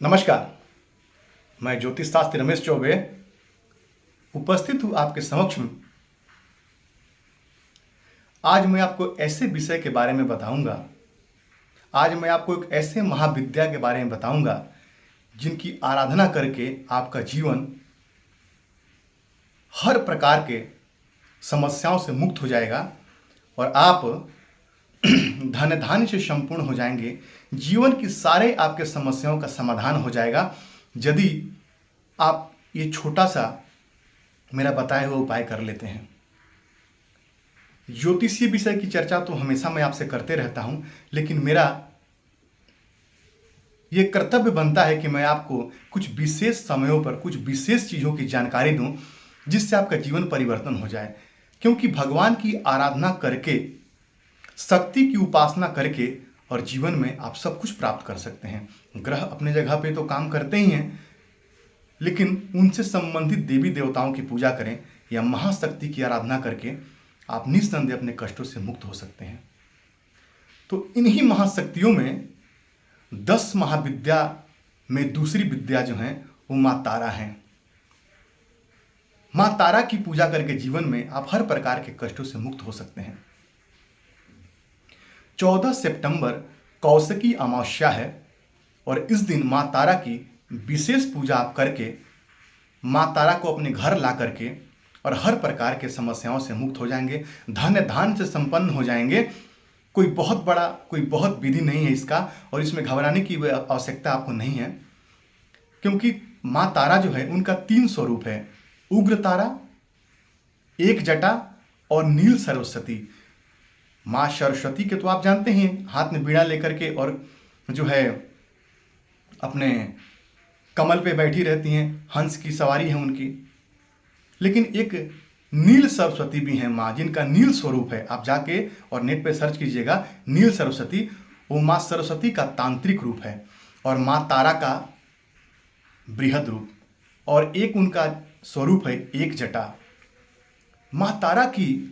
नमस्कार। मैं ज्योतिष शास्त्री रमेश चौबे उपस्थित हूँ आपके समक्ष में। आज मैं आपको ऐसे विषय के बारे में बताऊंगा। आज मैं आपको एक ऐसे महाविद्या के बारे में बताऊंगा जिनकी आराधना करके आपका जीवन हर प्रकार के समस्याओं से मुक्त हो जाएगा और आप धन धान्य से संपूर्ण हो जाएंगे। जीवन की सारे आपके समस्याओं का समाधान हो जाएगा यदि आप ये छोटा सा मेरा बताए हुए उपाय कर लेते हैं। ज्योतिषीय विषय की चर्चा तो हमेशा मैं आपसे करते रहता हूं, लेकिन मेरा ये कर्तव्य बनता है कि मैं आपको कुछ विशेष समयों पर कुछ विशेष चीज़ों की जानकारी दूं जिससे आपका जीवन परिवर्तन हो जाए। क्योंकि भगवान की आराधना करके, शक्ति की उपासना करके और जीवन में आप सब कुछ प्राप्त कर सकते हैं। ग्रह अपने जगह पे तो काम करते ही हैं, लेकिन उनसे संबंधित देवी देवताओं की पूजा करें या महाशक्ति की आराधना करके आप निस्संदेह अपने कष्टों से मुक्त हो सकते हैं। तो इन्हीं महाशक्तियों में 10 महाविद्या में दूसरी विद्या जो है वो माँ तारा है। माँ तारा की पूजा करके जीवन में आप हर प्रकार के कष्टों से मुक्त हो सकते हैं। 14 सितंबर कौशिकी अमावस्या है और इस दिन माँ तारा की विशेष पूजा आप करके माँ तारा को अपने घर ला करके और हर प्रकार के समस्याओं से मुक्त हो जाएंगे, धन धान्य से संपन्न हो जाएंगे। कोई बहुत विधि नहीं है इसका और इसमें घबराने की आवश्यकता आपको नहीं है, क्योंकि माँ तारा जो है उनका 3 स्वरूप है। उग्र तारा, एक जटा और नील सरस्वती। माँ सरस्वती के तो आप जानते हैं, हाथ में बीड़ा लेकर के और जो है अपने कमल पे बैठी रहती हैं, हंस की सवारी है उनकी। लेकिन एक नील सरस्वती भी हैं माँ, जिनका नील स्वरूप है। आप जाके और नेट पे सर्च कीजिएगा नील सरस्वती। वो माँ सरस्वती का तांत्रिक रूप है और माँ तारा का बृहद रूप, और एक उनका स्वरूप है एक जटा। माँ तारा की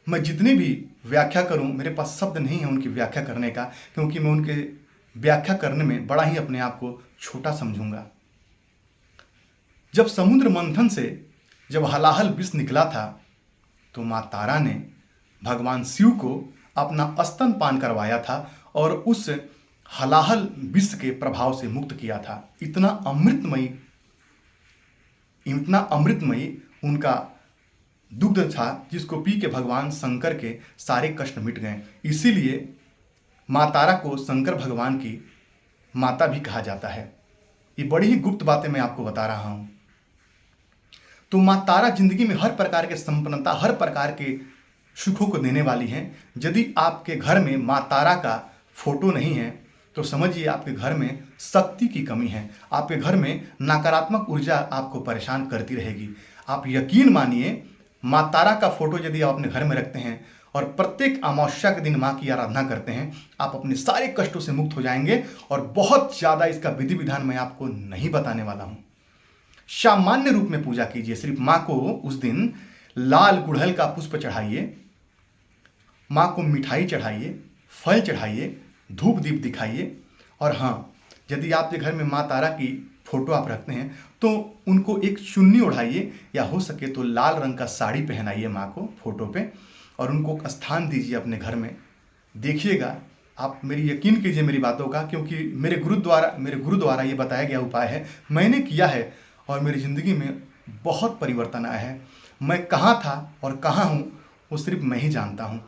मैं जितनी भी व्याख्या करूं, मेरे पास शब्द नहीं है उनकी व्याख्या करने का, क्योंकि मैं उनके व्याख्या करने में बड़ा ही अपने आप को छोटा समझूंगा। जब समुद्र मंथन से जब हलाहल विष निकला था तो माँ तारा ने भगवान शिव को अपना स्तनपान करवाया था और उस हलाहल विष के प्रभाव से मुक्त किया था। इतना अमृतमयी उनका दुग्ध था जिसको पी के भगवान शंकर के सारे कष्ट मिट गए। इसीलिए माँ तारा को शंकर भगवान की माता भी कहा जाता है। ये बड़ी ही गुप्त बातें मैं आपको बता रहा हूँ। तो माँ तारा जिंदगी में हर प्रकार के संपन्नता, हर प्रकार के सुखों को देने वाली हैं। यदि आपके घर में माँ तारा का फोटो नहीं है तो समझिए आपके घर में शक्ति की कमी है। आपके घर में नकारात्मक ऊर्जा आपको परेशान करती रहेगी। आप यकीन मानिए, माँ तारा का फोटो यदि आप अपने घर में रखते हैं और प्रत्येक अमावस्या के दिन माँ की आराधना करते हैं, आप अपने सारे कष्टों से मुक्त हो जाएंगे। और बहुत ज़्यादा इसका विधि विधान मैं आपको नहीं बताने वाला हूँ। सामान्य रूप में पूजा कीजिए। सिर्फ माँ को उस दिन लाल गुड़हल का पुष्प चढ़ाइए, माँ को मिठाई चढ़ाइए, फल चढ़ाइए, धूप दीप दिखाइए। और हाँ, यदि आपके घर में माँ तारा की फोटो आप रखते हैं तो उनको एक चुन्नी ओढ़ाइए या हो सके तो लाल रंग का साड़ी पहनाइए माँ को फोटो पे और उनको स्थान दीजिए अपने घर में। देखिएगा, आप मेरी यकीन कीजिए मेरी बातों का, क्योंकि मेरे गुरु द्वारा ये बताया गया उपाय है, मैंने किया है और मेरी ज़िंदगी में बहुत परिवर्तन आया है। मैं कहाँ था और कहाँ हूँ वो सिर्फ मैं ही जानता हूँ।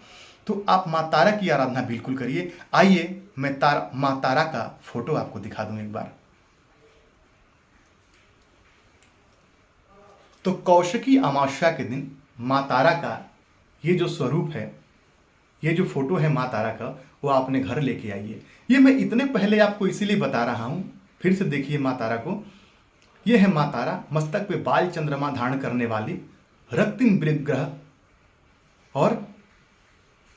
तो आप माँ तारा की आराधना बिल्कुल करिए। आइए मैं माँ तारा का फोटो आपको दिखा दूँ एक बार। तो कौशिकी अमावस्या के दिन माँ तारा का ये जो स्वरूप है, ये जो फोटो है माँ तारा का, वो आप अपने घर लेके आइए। ये मैं इतने पहले आपको इसीलिए बता रहा हूँ, फिर से देखिए माँ तारा को। ये है माँ तारा, मस्तक पे बाल चंद्रमा धारण करने वाली, रक्तिम ग्रह और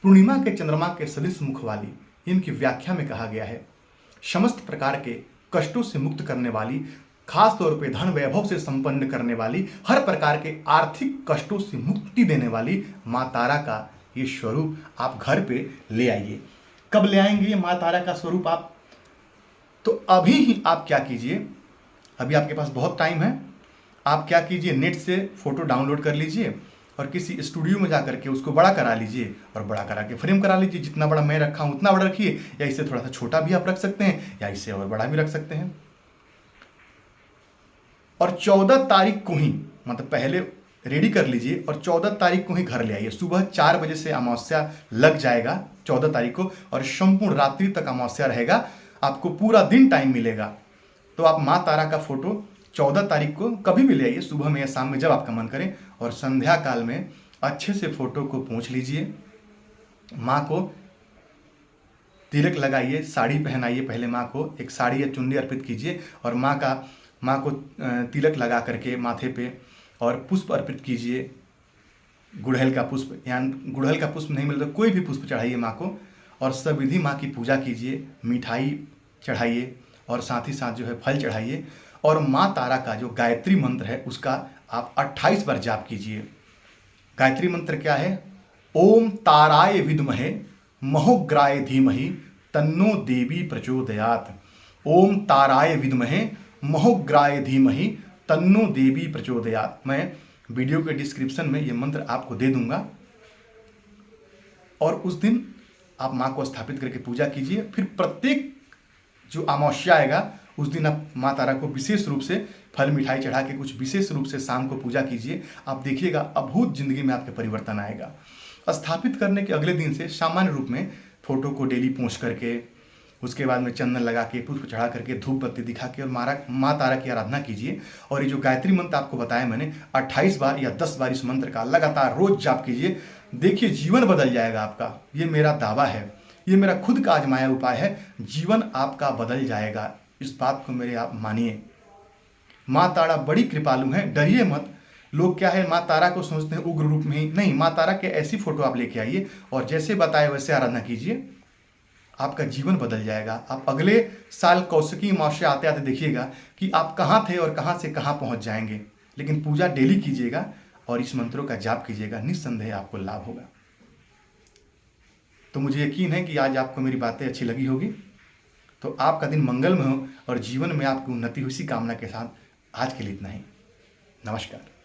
पूर्णिमा के चंद्रमा के सदृश मुख वाली। इनकी व्याख्या में कहा गया है समस्त प्रकार के कष्टों से मुक्त करने वाली, खास तौर पे धन वैभव से संपन्न करने वाली, हर प्रकार के आर्थिक कष्टों से मुक्ति देने वाली माँ तारा का ये स्वरूप आप घर पे ले आइए। कब ले आएंगे ये माँ तारा का स्वरूप आप? तो अभी ही आप क्या कीजिए, अभी आपके पास बहुत टाइम है, आप क्या कीजिए, नेट से फ़ोटो डाउनलोड कर लीजिए और किसी स्टूडियो में जा करके उसको बड़ा करा लीजिए और बड़ा करा के फ्रेम करा लीजिए। जितना बड़ा मैं रखा हूँ उतना बड़ा रखिए, या इससे थोड़ा सा छोटा भी आप रख सकते हैं, या इससे और बड़ा भी रख सकते हैं। और 14 तारीख को ही, मतलब पहले रेडी कर लीजिए और 14 तारीख को ही घर ले आइए। सुबह 4 बजे से अमावस्या लग जाएगा 14 तारीख को, और संपूर्ण रात्रि तक अमावस्या रहेगा, आपको पूरा दिन टाइम मिलेगा। तो आप माँ तारा का फोटो 14 तारीख को कभी भी ले आइए, सुबह में या शाम में जब आपका मन करे, और संध्या काल में अच्छे से फोटो को पोंछ लीजिए। माँ को तिलक लगाइए, साड़ी पहनाइए, पहले माँ को एक साड़ी या चुन्नी अर्पित कीजिए और माँ को तिलक लगा करके माथे पे और पुष्प अर्पित कीजिए, गुड़हल का पुष्प, या गुड़हल का पुष्प नहीं मिले तो कोई भी पुष्प चढ़ाइए माँ को, और सविधि माँ की पूजा कीजिए, मिठाई चढ़ाइए और साथ ही साथ जो है फल चढ़ाइए। और माँ तारा का जो गायत्री मंत्र है उसका आप 28 बार जाप कीजिए। गायत्री मंत्र क्या है? ओम ताराय विद्महे महोग्राय धीमहि तन्नो देवी प्रचोदयात। ओम ताराय विद्महे महोग्राय धीमहि तन्नो देवी प्रचोदयात। मैं वीडियो के डिस्क्रिप्शन में ये मंत्र आपको दे दूंगा, और उस दिन आप माँ को स्थापित करके पूजा कीजिए। फिर प्रत्येक जो अमावस्या आएगा उस दिन आप माँ तारा को विशेष रूप से फल मिठाई चढ़ा के कुछ विशेष रूप से शाम को पूजा कीजिए। आप देखिएगा अद्भुत जिंदगी में आपके परिवर्तन आएगा। स्थापित करने के अगले दिन से सामान्य रूप में फोटो को डेली पोंछ करके, उसके बाद में चंदन लगा के, पुष्प चढ़ा करके, धूप बत्ती दिखा के और माँ तारा की आराधना कीजिए। और ये जो गायत्री मंत्र आपको बताया मैंने 28 बार या 10 बार इस मंत्र का लगातार रोज जाप कीजिए। देखिए जीवन बदल जाएगा आपका, ये मेरा दावा है, ये मेरा खुद का आजमाया उपाय है। जीवन आपका बदल जाएगा, इस बात को मेरे आप मानिए। माँ तारा बड़ी कृपालु हैं, डरिए मत। लोग क्या है, माँ तारा को सोचते हैं उग्र रूप में ही, नहीं, माँ तारा के ऐसी फोटो आप लेके आइए और जैसे बताए वैसे आराधना कीजिए, आपका जीवन बदल जाएगा। आप अगले साल कौशिकी अमावस्या आते आते देखिएगा कि आप कहाँ थे और कहाँ से कहाँ पहुँच जाएंगे। लेकिन पूजा डेली कीजिएगा और इस मंत्रों का जाप कीजिएगा, निस्संदेह आपको लाभ होगा। तो मुझे यकीन है कि आज आपको मेरी बातें अच्छी लगी होगी। तो आपका दिन मंगलमय हो और जीवन में आपकी उन्नति हो, इसी कामना के साथ आज के लिए इतना ही। नमस्कार।